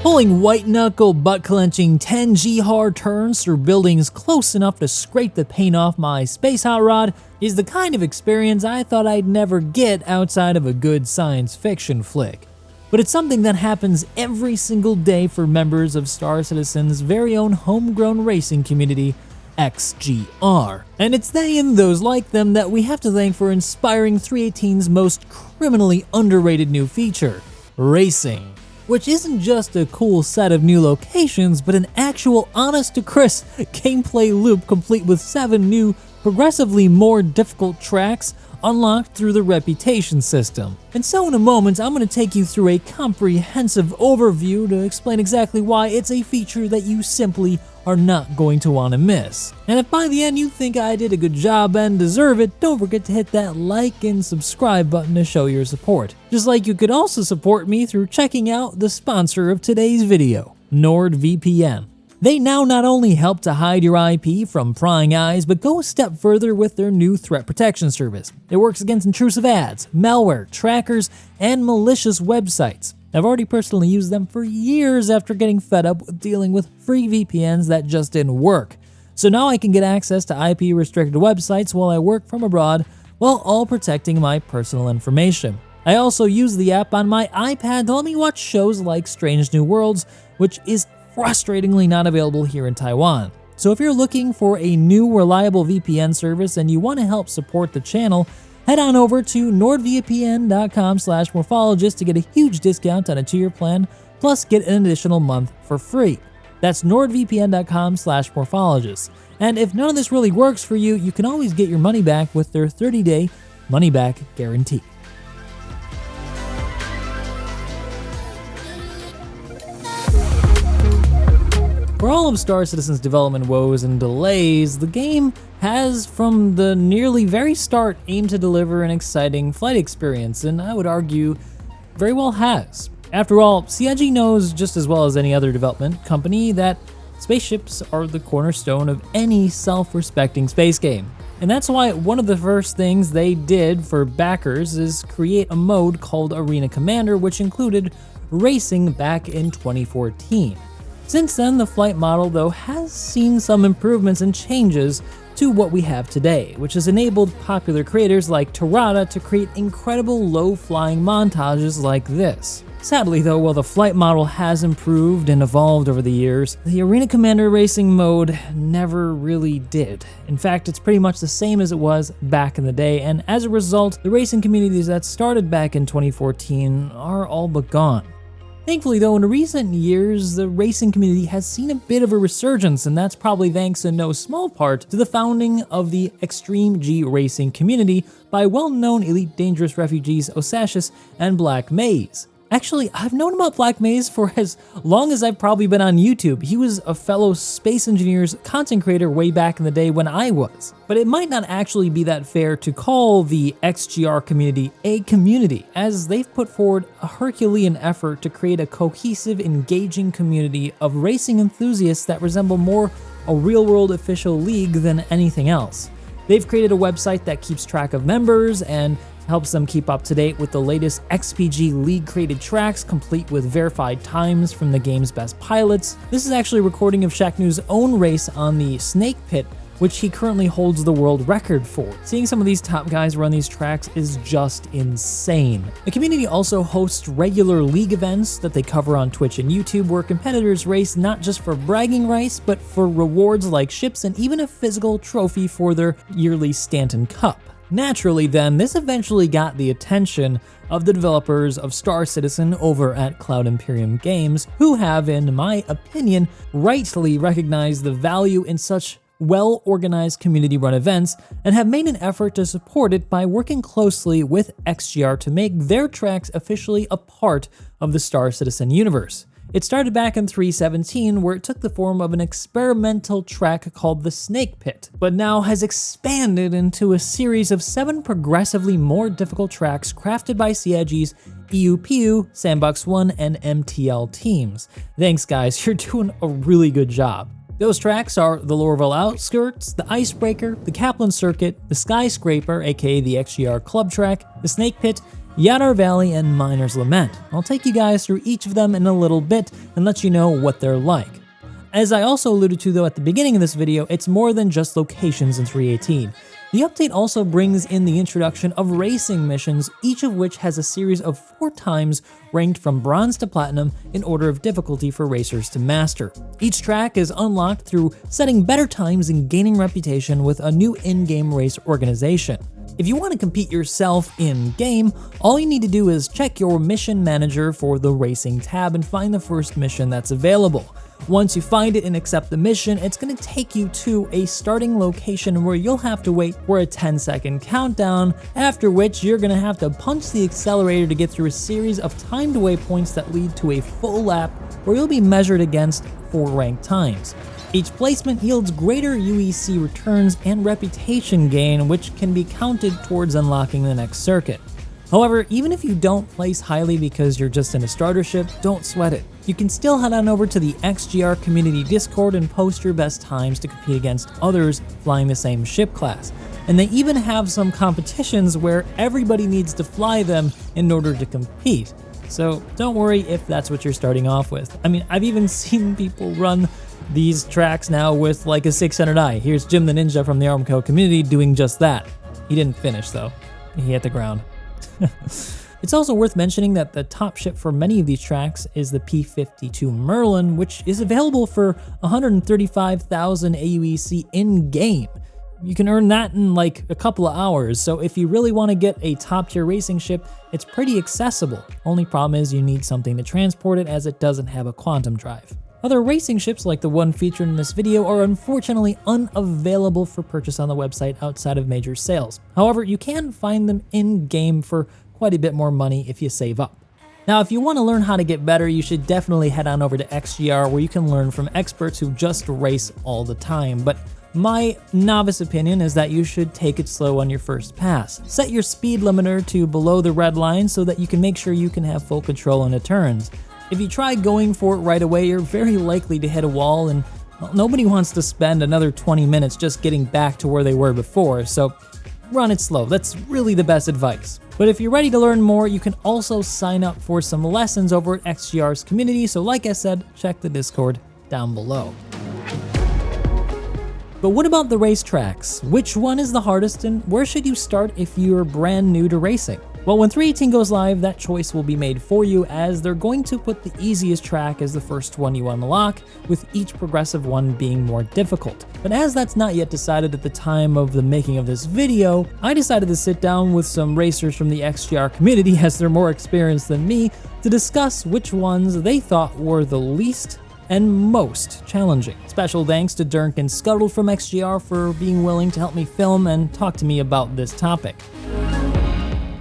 Pulling white-knuckle, butt-clenching 10G hard turns through buildings close enough to scrape the paint off my space hot rod is the kind of experience I thought I'd never get outside of a good science fiction flick. But it's something that happens every single day for members of Star Citizen's very own homegrown racing community, XGR. And it's they and those like them that we have to thank for inspiring 318's most criminally underrated new feature, racing. Which isn't just a cool set of new locations, but an actual honest-to-Chris gameplay loop complete with 7 new, progressively more difficult tracks unlocked through the reputation system. And so in a moment, I'm going to take you through a comprehensive overview to explain exactly why it's a feature that you simply are not going to want to miss. And if by the end you think I did a good job and deserve it, don't forget to hit that like and subscribe button to show your support. Just like you could also support me through checking out the sponsor of today's video, NordVPN. They now not only help to hide your IP from prying eyes, but go a step further with their new threat protection service. It works against intrusive ads, malware, trackers, and malicious websites. I've already personally used them for years after getting fed up with dealing with free VPNs that just didn't work. So now I can get access to IP-restricted websites while I work from abroad, while all protecting my personal information. I also use the app on my iPad to let me watch shows like Strange New Worlds, which is frustratingly not available here in Taiwan. So if you're looking for a new reliable VPN service and you want to help support the channel, head on over to nordvpn.com/morphologist to get a huge discount on a 2-year plan, plus get an additional month for free. That's nordvpn.com/morphologist. And if none of this really works for you, you can always get your money back with their 30-day money-back guarantee. For all of Star Citizen's development woes and delays, the game has, from the nearly very start, aimed to deliver an exciting flight experience, and I would argue very well has. After all, CIG knows just as well as any other development company that spaceships are the cornerstone of any self-respecting space game. And that's why one of the first things they did for backers is create a mode called Arena Commander, which included racing back in 2014. Since then, the flight model, though, has seen some improvements and changes to what we have today, which has enabled popular creators like Tarada to create incredible low-flying montages like this. Sadly, though, while the flight model has improved and evolved over the years, the Arena Commander racing mode never really did. In fact, it's pretty much the same as it was back in the day, and as a result, the racing communities that started back in 2014 are all but gone. Thankfully though, in recent years, the racing community has seen a bit of a resurgence, and that's probably thanks in no small part to the founding of the Extreme G racing community by well-known Elite Dangerous refugees Osashus and Black Maze. Actually, I've known about Black Maze for as long as I've probably been on YouTube. He was a fellow Space Engineers content creator way back in the day when I was. But it might not actually be that fair to call the XGR community a community, as they've put forward a Herculean effort to create a cohesive, engaging community of racing enthusiasts that resemble more a real-world official league than anything else. They've created a website that keeps track of members and helps them keep up to date with the latest XPG League created tracks, complete with verified times from the game's best pilots. This is actually a recording of Shacknew's own race on the Snake Pit, which he currently holds the world record for. Seeing some of these top guys run these tracks is just insane. The community also hosts regular league events that they cover on Twitch and YouTube, where competitors race not just for bragging rights, but for rewards like ships and even a physical trophy for their yearly Stanton Cup. Naturally then, this eventually got the attention of the developers of Star Citizen over at Cloud Imperium Games, who have, in my opinion, rightly recognized the value in such well-organized community-run events and have made an effort to support it by working closely with XGR to make their tracks officially a part of the Star Citizen universe. It started back in 3.17, where it took the form of an experimental track called the Snake Pit, but now has expanded into a series of 7 progressively more difficult tracks crafted by CIG's EUPU, Sandbox 1, and MTL teams. Thanks guys, you're doing a really good job. Those tracks are the Lorville Outskirts, the Icebreaker, the Kaplan Circuit, the Skyscraper, aka the XGR Club track, the Snake Pit, Yadar Valley, and Miner's Lament. I'll take you guys through each of them in a little bit and let you know what they're like. As I also alluded to though at the beginning of this video, it's more than just locations in 3.18. The update also brings in the introduction of racing missions, each of which has a series of 4 times ranked from bronze to platinum in order of difficulty for racers to master. Each track is unlocked through setting better times and gaining reputation with a new in-game race organization. If you want to compete yourself in-game, all you need to do is check your mission manager for the racing tab and find the first mission that's available. Once you find it and accept the mission, it's going to take you to a starting location where you'll have to wait for a 10-second countdown, after which you're going to have to punch the accelerator to get through a series of timed waypoints that lead to a full lap where you'll be measured against 4 ranked times. Each placement yields greater UEC returns and reputation gain, which can be counted towards unlocking the next circuit. However, even if you don't place highly because you're just in a starter ship, don't sweat it. You can still head on over to the XGR community Discord and post your best times to compete against others flying the same ship class. And they even have some competitions where everybody needs to fly them in order to compete. So don't worry if that's what you're starting off with. I mean, I've even seen people run these tracks now with like a 600i. Here's Jim the Ninja from the Armco community doing just that. He didn't finish though. He hit the ground. It's also worth mentioning that the top ship for many of these tracks is the P-52 Merlin, which is available for 135,000 AUEC in-game. You can earn that in like a couple of hours, so if you really want to get a top-tier racing ship, it's pretty accessible. Only problem is you need something to transport it as it doesn't have a quantum drive. Other racing ships like the one featured in this video are unfortunately unavailable for purchase on the website outside of major sales. However, you can find them in-game for quite a bit more money if you save up. Now, if you want to learn how to get better, you should definitely head on over to XGR where you can learn from experts who just race all the time. But my novice opinion is that you should take it slow on your first pass. Set your speed limiter to below the red line so that you can make sure you can have full control on the turns. If you try going for it right away, you're very likely to hit a wall, and well, nobody wants to spend another 20 minutes just getting back to where they were before, so run it slow. That's really the best advice. But if you're ready to learn more, you can also sign up for some lessons over at XGR's community, so like I said, check the Discord down below. But what about the racetracks? Which one is the hardest, and where should you start if you're brand new to racing? Well, when 3.18 goes live, that choice will be made for you, as they're going to put the easiest track as the first one you unlock, with each progressive one being more difficult. But as that's not yet decided at the time of the making of this video, I decided to sit down with some racers from the XGR community, as they're more experienced than me, to discuss which ones they thought were the least and most challenging. Special thanks to Dirk and Scuttle from XGR for being willing to help me film and talk to me about this topic.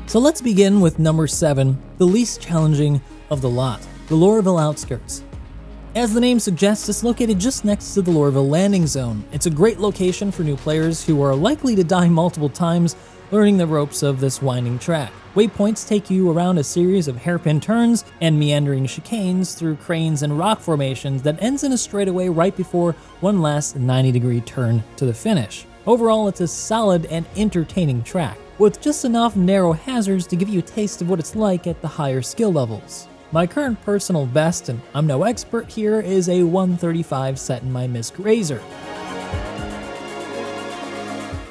So let's begin with number 7, the least challenging of the lot, the Lorville Outskirts. As the name suggests, it's located just next to the Lorville landing zone. It's a great location for new players who are likely to die multiple times learning the ropes of this winding track. Waypoints take you around a series of hairpin turns and meandering chicanes through cranes and rock formations that ends in a straightaway right before one last 90-degree turn to the finish. Overall, it's a solid and entertaining track, with just enough narrow hazards to give you a taste of what it's like at the higher skill levels. My current personal best, and I'm no expert here, is a 135 set in my MISC Razor.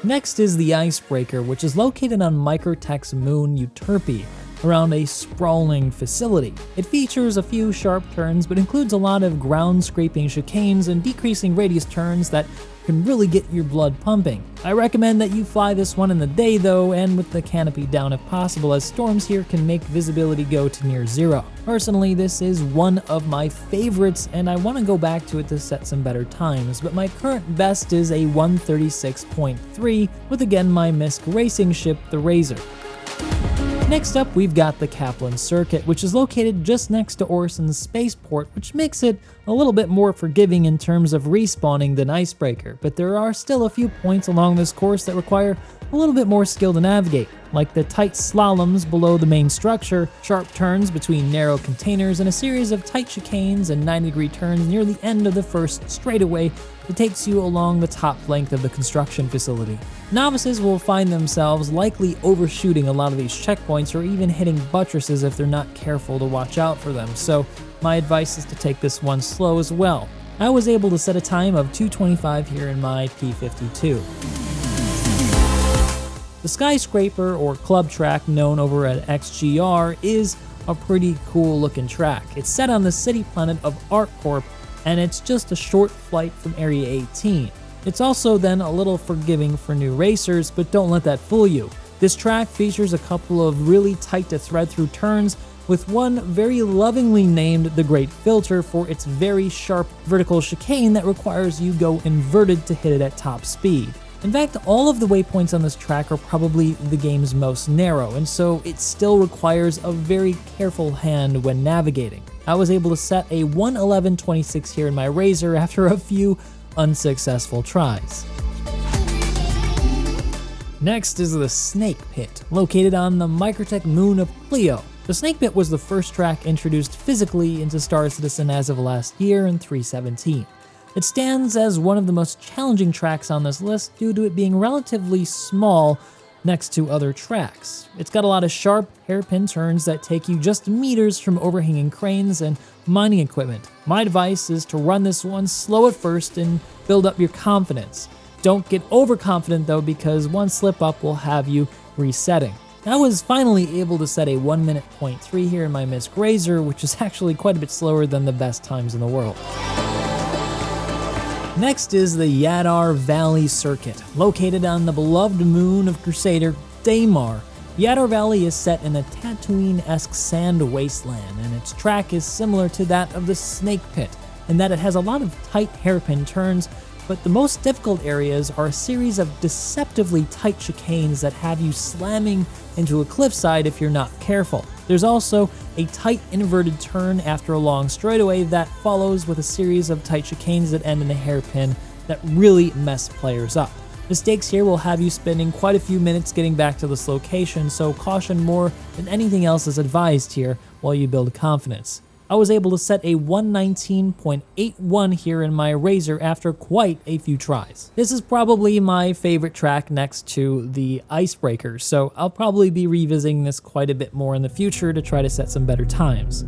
Next is the Icebreaker, which is located on Microtech's moon Euterpe, around a sprawling facility. It features a few sharp turns, but includes a lot of ground-scraping chicanes and decreasing radius turns that can really get your blood pumping. I recommend that you fly this one in the day though, and with the canopy down if possible, as storms here can make visibility go to near zero. Personally, this is one of my favorites, and I want to go back to it to set some better times, but my current best is a 136.3 with again my MISC racing ship, the Razor. Next up, we've got the Kaplan Circuit, which is located just next to Orson's spaceport, which makes it a little bit more forgiving in terms of respawning than Icebreaker, but there are still a few points along this course that require a little bit more skill to navigate, like the tight slaloms below the main structure, sharp turns between narrow containers, and a series of tight chicanes and 90-degree turns near the end of the first straightaway that takes you along the top length of the construction facility. Novices will find themselves likely overshooting a lot of these checkpoints or even hitting buttresses if they're not careful to watch out for them, so my advice is to take this one slow as well. I was able to set a time of 2:25 here in my P52. The skyscraper or club track known over at XGR is a pretty cool looking track. It's set on the city planet of ArcCorp, and it's just a short flight from Area 18. It's also then a little forgiving for new racers, but don't let that fool you. This track features a couple of really tight to thread through turns, with one very lovingly named the Great Filter for its very sharp vertical chicane that requires you go inverted to hit it at top speed. In fact, all of the waypoints on this track are probably the game's most narrow, and so it still requires a very careful hand when navigating. I was able to set a 1:11.26 here in my Razor after a few unsuccessful tries. Next is the Snake Pit, located on the Microtech moon of Clio. The Snake Pit was the first track introduced physically into Star Citizen as of last year in 3.17. It stands as one of the most challenging tracks on this list due to it being relatively small next to other tracks. It's got a lot of sharp, hairpin turns that take you just meters from overhanging cranes and mining equipment. My advice is to run this one slow at first and build up your confidence. Don't get overconfident though, because one slip up will have you resetting. I was finally able to set a 1:03 here in my MISC Razor, which is actually quite a bit slower than the best times in the world. Next is the Yadar Valley Circuit, located on the beloved moon of Crusader Daymar. Yadar Valley is set in a Tatooine-esque sand wasteland, and its track is similar to that of the Snake Pit, in that it has a lot of tight hairpin turns, but the most difficult areas are a series of deceptively tight chicanes that have you slamming into a cliffside if you're not careful. There's also a tight inverted turn after a long straightaway that follows with a series of tight chicanes that end in a hairpin that really mess players up. Mistakes here will have you spending quite a few minutes getting back to this location, so caution more than anything else is advised here while you build confidence. I was able to set a 1:19.81 here in my Razor after quite a few tries. This is probably my favorite track next to the Icebreakers, so I'll probably be revisiting this quite a bit more in the future to try to set some better times.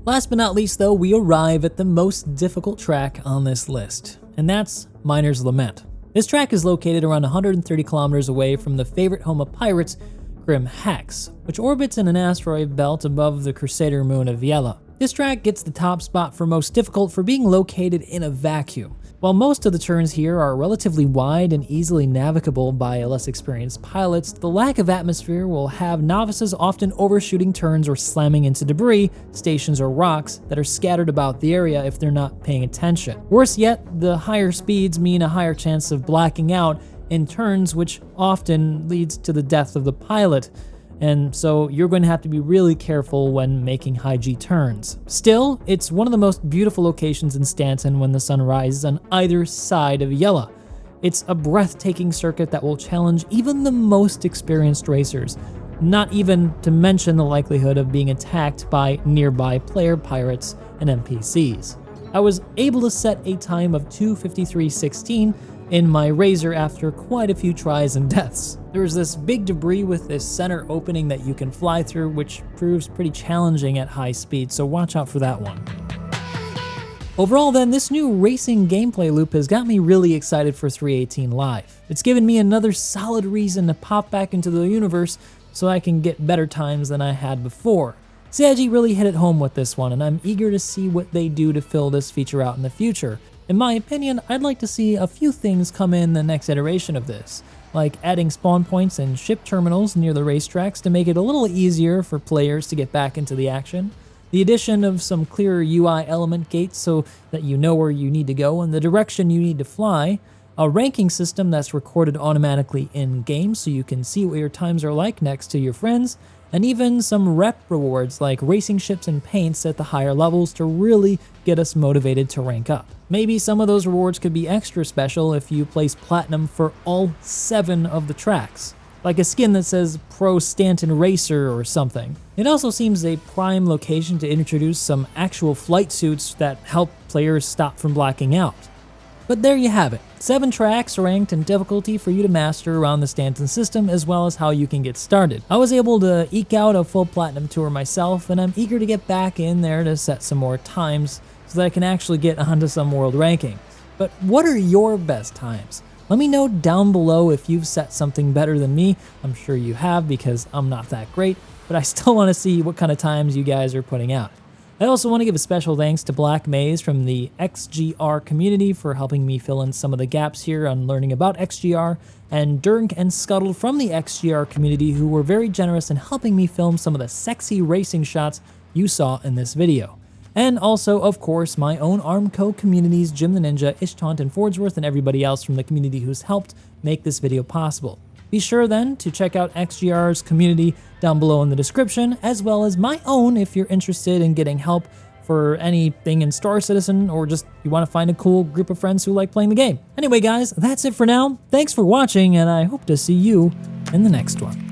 Last but not least though, we arrive at the most difficult track on this list, and that's Miner's Lament. This track is located around 130 kilometers away from the favorite home of pirates, Grim Hex, which orbits in an asteroid belt above the Crusader moon of Yela. This track gets the top spot for most difficult for being located in a vacuum. While most of the turns here are relatively wide and easily navigable by less experienced pilots, the lack of atmosphere will have novices often overshooting turns or slamming into debris, stations, or rocks that are scattered about the area if they're not paying attention. Worse yet, the higher speeds mean a higher chance of blacking out in turns, which often leads to the death of the pilot, and so you're going to have to be really careful when making high G turns. Still, it's one of the most beautiful locations in Stanton when the sun rises on either side of Yela. It's a breathtaking circuit that will challenge even the most experienced racers, not even to mention the likelihood of being attacked by nearby player pirates and NPCs. I was able to set a time of 2:53.16 in my Razor after quite a few tries and deaths. There's this big debris with this center opening that you can fly through, which proves pretty challenging at high speed, so watch out for that one. Overall then, this new racing gameplay loop has got me really excited for 3.18 Live. It's given me another solid reason to pop back into the universe so I can get better times than I had before. CIG really hit it home with this one, and I'm eager to see what they do to fill this feature out in the future. In my opinion, I'd like to see a few things come in the next iteration of this, like adding spawn points and ship terminals near the racetracks to make it a little easier for players to get back into the action, the addition of some clearer UI element gates so that you know where you need to go and the direction you need to fly, a ranking system that's recorded automatically in-game so you can see what your times are like next to your friends, and even some rep rewards like racing ships and paints at the higher levels to really get us motivated to rank up. Maybe some of those rewards could be extra special if you place platinum for all 7 of the tracks, like a skin that says Pro Stanton Racer or something. It also seems a prime location to introduce some actual flight suits that help players stop from blacking out. But there you have it, 7 tracks ranked in difficulty for you to master around the Stanton system, as well as how you can get started. I was able to eke out a full platinum tour myself, and I'm eager to get back in there to set some more times so that I can actually get onto some world rankings. But what are your best times? Let me know down below if you've set something better than me. I'm sure you have, because I'm not that great, but I still want to see what kind of times you guys are putting out. I also want to give a special thanks to Black Maze from the XGR community for helping me fill in some of the gaps here on learning about XGR, and Dirk and Scuttle from the XGR community, who were very generous in helping me film some of the sexy racing shots you saw in this video. And also, of course, my own Armco communities, Jim the Ninja, Ishtaunt, and Fordsworth, and everybody else from the community who's helped make this video possible. Be sure then to check out XGR's community down below in the description, as well as my own if you're interested in getting help for anything in Star Citizen, or just you want to find a cool group of friends who like playing the game. Anyway guys, that's it for now. Thanks for watching, and I hope to see you in the next one.